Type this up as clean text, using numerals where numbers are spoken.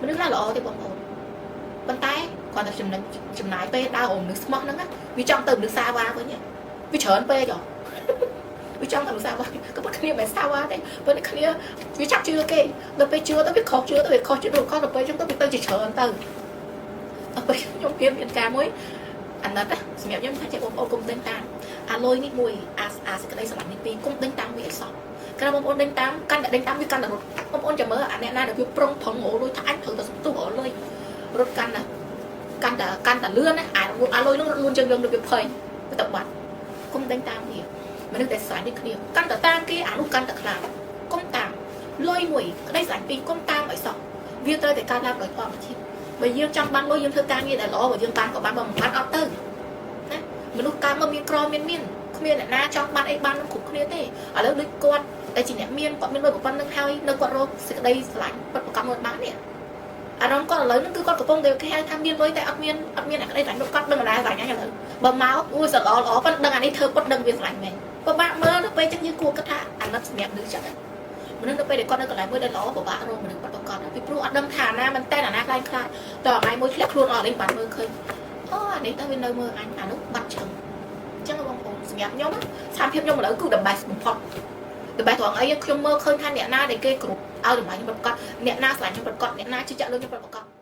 មនុស្សណាល្អទេបងប្អូនប៉ុន្តែគាត់តែចំណាយពេលដើររំនឹកស្មោះហ្នឹងវាចង់ទៅមនុស្សសាវ៉ាវិញវាច្រើនពេកវាចង់ទៅសាវ៉ាក៏ប៉ុន្តែគ្នាមិនសាវ៉ាទេប៉ុន្តែគ្នាវាចាប់ជឿគេដល់ពេលជឿទៅវាខុសជឿទៅវាខុសជឿទៅខុសដល់ពេលចឹងទៅវាទៅជាច្រើនទៅដល់ពេលខ្ញុំមានការមួយអាណិតសម្រាប់ខ្ញុំថាចេះបងប្អូនគុំដេញតាមអាលុយនេះមួយអាសេចក្តីស្រឡាញ់នេះពីរគុំដេញតាមវាអីសោះក្រៅបងប្អូនដេញតាមកាន់តែដេញតាមវាកាន់តែរត់បងប្អូនចាំមើលអាអ្នកណាដែលវាប្រុងប្រឹងអូលុយថាអញត្រូវតែសន្ទុះអូលុយរត់កាន់តែលឿនណាអាលុយនឹងរត់លឿនជាងយើងដូចវាភ័យទៅបាត់គុំដេញតាមវាមនុស្សតែស្រឡាញ់នេះគ្នាកាន់តែតាមគេអានោះកាន់តែខ្លាំងគុំតាមលុយមួយក្តីស្រឡាញ់ពីរគុំតាមអីសោះវាត្រូវតែកើតឡើងដោយធម្មជាតិបើយើងចង់បានលុយយើងធ្វើការងារដែលល្អបើយើងបានក៏បានបើមិនបានអត់ទៅណាមនុស្សកើតមកមានក្រមានគ្មានអ្នកណាចង់បានអីបាននឹងគ្រប់គ្នាទេឥឡូវដូចគាត់តែជាអ្នកមានគាត់មានលុយប៉ុណ្្នឹងហើយនៅគាត់រកសេចក្តីស្រឡាញ់ពិតប្រកបមកបាននេះអារម្មណ៍គាត់ឥឡូវហ្នឹងគឺគាត់កំពុងតែគេហៅថាមានលុយតែអត់មានអ្នកក្តីស្រឡាញ់គាត់ដឹងណាស្រឡាញ់ហ្នឹងឥឡូវបើមកអូយស្រល្អប៉ុន្តែដឹងអានេះធ្វើពិតដឹងវាស្រឡាញ់មែនពិបាកមើលទៅពេលចឹងយើងគួរគិតថាអាណិតសម្រាប់មនុស្សចឹងមនុស្សទៅពេលដែលគាត់នៅកន្លែងមួយដែលល្អពិបាករកមនុស្សគាត់ប្រកបពីព្រោះអត់ដឹងថាណាមិនតែអាណាខ្លាំងខ្លាចតើថ្ងៃមួយធ្លាក់ខ្លួនអត់នេះបានមើលឃើញអូអានេះទៅវានៅមើលអញអានោះបាត់ជើងចឹងបងប្អូនសម្រាប់ខ្ញុំស្ថានភាពខ្ញុំឥឡូវគឺ the best បំផុត the best ត្រង់អីខ្ញុំមើលឃើញថាអ្នកណាដែលគេគ្រប់ឲ្យតម្លៃខ្ញុំប្រកបអ្នកណាស្រឡាញ់ខ្ញុំប្រកបអ្នកណាជឿជាក់លើខ្ញុំប្រកប